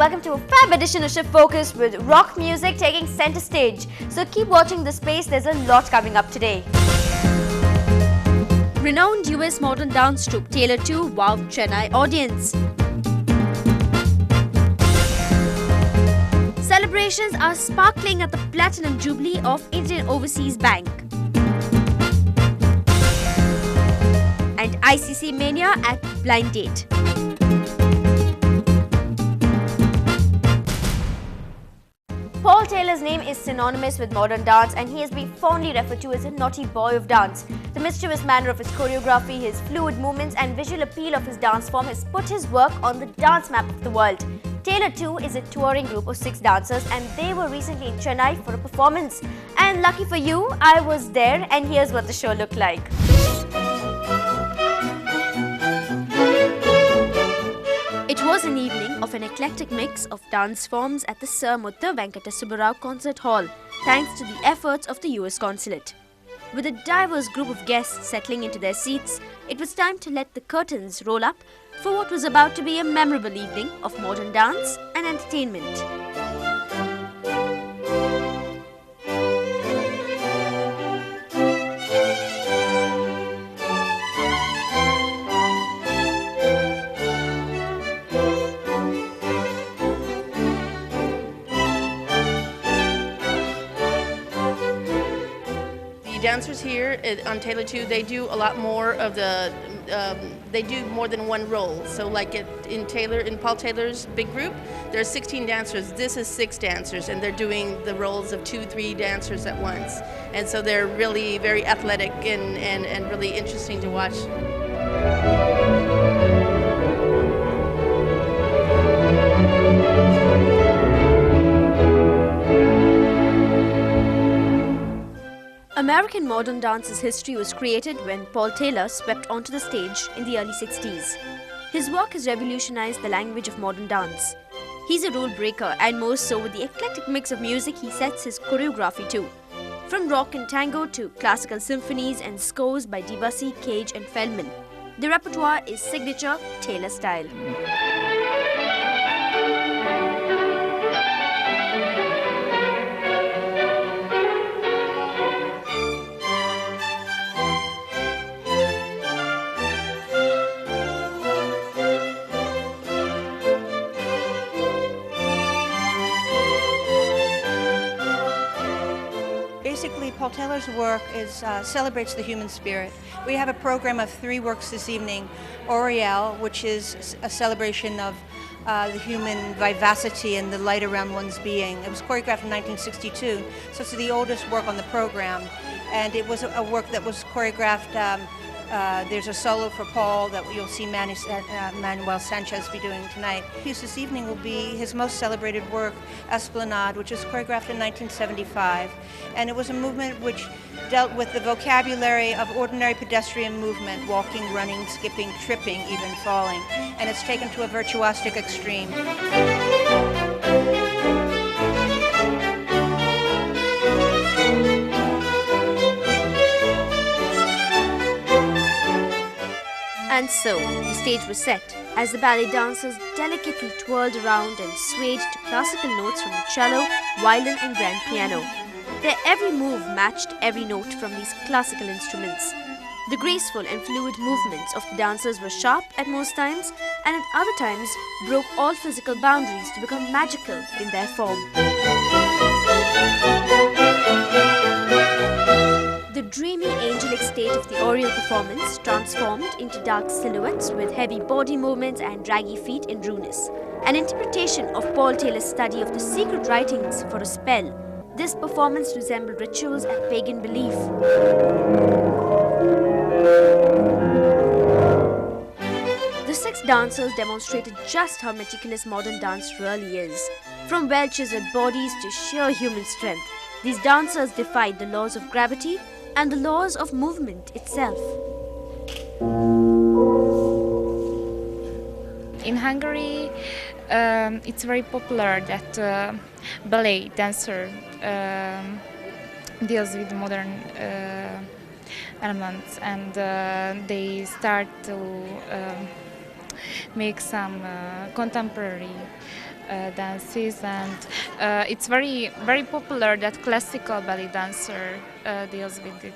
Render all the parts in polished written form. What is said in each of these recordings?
welcome to a fab edition of Shift Focus with rock music taking center stage. So keep watching this space, there's a lot coming up today. Renowned US modern dance troupe Taylor 2 wowed Chennai audience. Celebrations are sparkling at the Platinum Jubilee of Indian Overseas Bank. And ICC Mania at Blind Date. Paul Taylor's name is synonymous with modern dance and he has been fondly referred to as a naughty boy of dance. The mischievous manner of his choreography, his fluid movements and visual appeal of his dance form has put his work on the dance map of the world. Taylor 2 is a touring group of 6 dancers and they were recently in Chennai for a performance. And lucky for you, I was there and here's what the show looked like. It was an evening of an eclectic mix of dance forms at the Sir Mutta Venkata Subbarao Concert Hall, thanks to the efforts of the US Consulate. With a diverse group of guests settling into their seats, it was time to let the curtains roll up for what was about to be a memorable evening of modern dance and entertainment. Dancers here on Taylor 2, they do a lot more of the, they do more than one role. So like in Paul Taylor's big group, there's 16 dancers. This is 6 dancers and they're doing the roles of 2-3 dancers at once. And so they're really very athletic and really interesting to watch. American modern dance's history was created when Paul Taylor swept onto the stage in the early 60s. His work has revolutionized the language of modern dance. He's a rule breaker and more so with the eclectic mix of music he sets his choreography to. From rock and tango to classical symphonies and scores by Debussy, Cage and Feldman. The repertoire is signature Taylor style. Basically, Paul Taylor's work celebrates the human spirit. We have a program of 3 works this evening. Oriel, which is a celebration of the human vivacity and the light around one's being. It was choreographed in 1962, so it's the oldest work on the program. And it was a work that was choreographed. There's a solo for Paul that you'll see Manuel Sanchez be doing tonight. This evening will be his most celebrated work, Esplanade, which was choreographed in 1975. And it was a movement which dealt with the vocabulary of ordinary pedestrian movement, walking, running, skipping, tripping, even falling. And it's taken to a virtuosic extreme. And so, the stage was set as the ballet dancers delicately twirled around and swayed to classical notes from the cello, violin and grand piano. Their every move matched every note from these classical instruments. The graceful and fluid movements of the dancers were sharp at most times and at other times broke all physical boundaries to become magical in their form. The dreamy angelic state of the Oriel performance transformed into dark silhouettes with heavy body movements and draggy feet in rudeness. An interpretation of Paul Taylor's study of the secret writings for a spell. This performance resembled rituals and pagan belief. The 6 dancers demonstrated just how meticulous modern dance really is. From well-chiseled bodies to sheer human strength, these dancers defied the laws of gravity and the laws of movement itself. In Hungary, it's very popular that ballet dancer deals with modern elements, and they start to make some contemporary dances, and it's very popular that classical ballet dancer deals with it,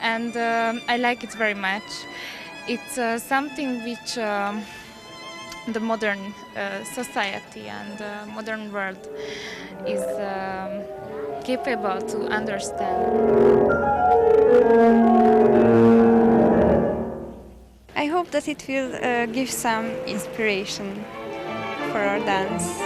and I like it very much. It's something which the modern society and modern world is capable to understand. I hope that it will give some inspiration for our dance.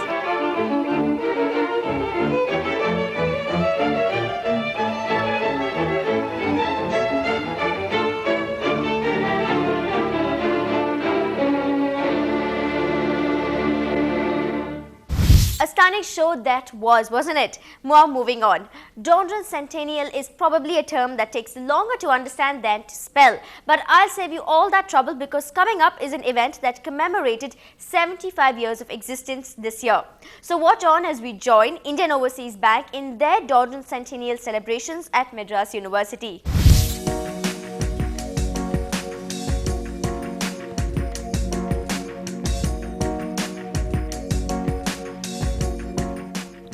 A stunning show that was, wasn't it? More moving on. Dondron Centennial is probably a term that takes longer to understand than to spell. But I'll save you all that trouble because coming up is an event that commemorated 75 years of existence this year. So watch on as we join Indian Overseas Bank in their Dondron Centennial celebrations at Madras University.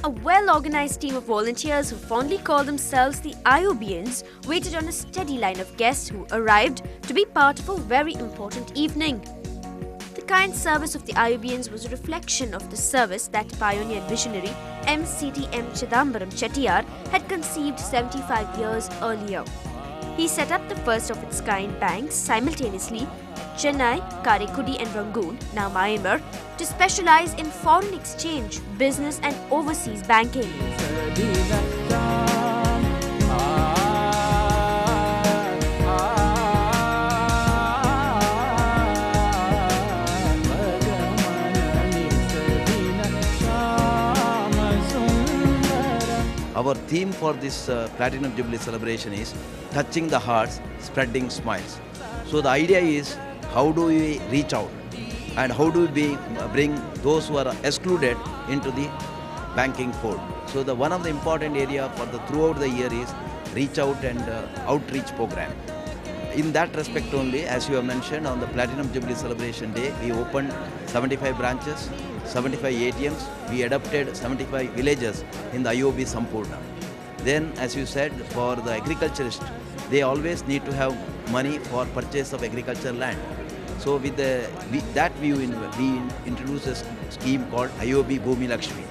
A well-organized team of volunteers who fondly call themselves the IOBians waited on a steady line of guests who arrived to be part of a very important evening. The kind service of the IOBians was a reflection of the service that pioneer visionary M.C.T.M. Chidambaram Chettiar had conceived 75 years earlier. He set up the first of its kind banks simultaneously Chennai, Karaikudi and Rangoon, now Myanmar, to specialize in foreign exchange, business and overseas banking. Our theme for this Platinum Jubilee celebration is touching the hearts, spreading smiles. So the idea is, how do we reach out and how do we bring those who are excluded into the banking fold. So one of the important area for throughout the year is reach out and outreach program. In that respect only, as you have mentioned, on the Platinum Jubilee celebration day, we opened 75 branches, 75 ATMs, we adopted 75 villages in the IOB Sampurna. Then, as you said, for the agriculturist, they always need to have money for purchase of agricultural land. So with that view, we introduced a scheme called IOB Bhumi Lakshmi.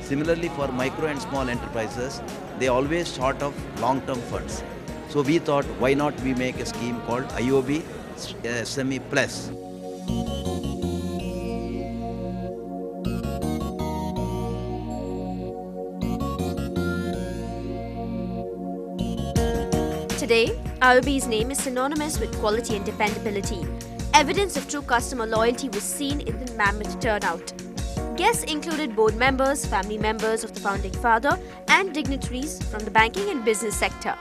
Similarly, for micro and small enterprises, they always short of long-term funds. So we thought, why not we make a scheme called IOB SME Plus. Today, IOB's name is synonymous with quality and dependability. Evidence of true customer loyalty was seen in the mammoth turnout. Guests included board members, family members of the founding father, and dignitaries from the banking and business sector.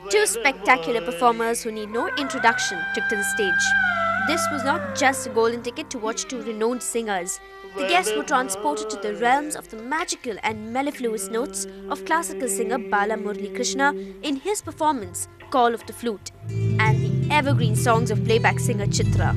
Two spectacular performers who need no introduction took to the stage. This was not just a golden ticket to watch two renowned singers. The guests were transported to the realms of the magical and mellifluous notes of classical singer Bala Murali Krishna in his performance, Call of the Flute, and the evergreen songs of playback singer Chitra.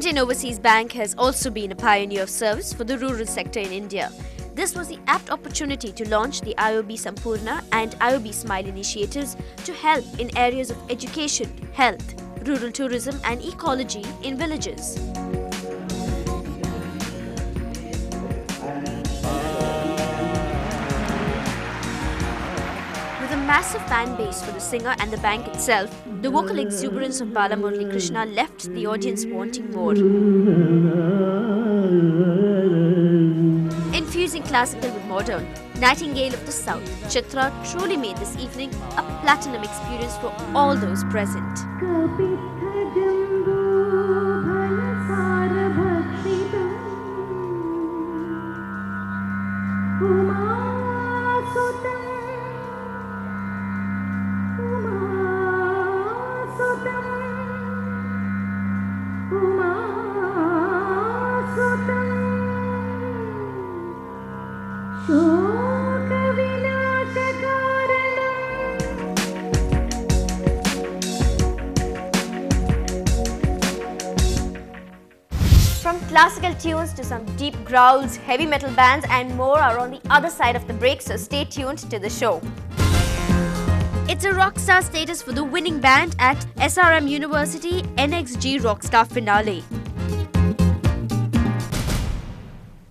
Indian Overseas Bank has also been a pioneer of service for the rural sector in India. This was the apt opportunity to launch the IOB Sampurna and IOB Smile initiatives to help in areas of education, health, rural tourism and ecology in villages. With a massive fan base for the singer and the bank itself, the vocal exuberance of Bala Murali Krishna left the audience wanting more. Infusing classical with modern, Nightingale of the South, Chitra truly made this evening a platinum experience for all those present. From classical tunes to some deep growls, heavy metal bands and more are on the other side of the break, so stay tuned to the show. It's a rockstar status for the winning band at SRM University NXG Rockstar Finale.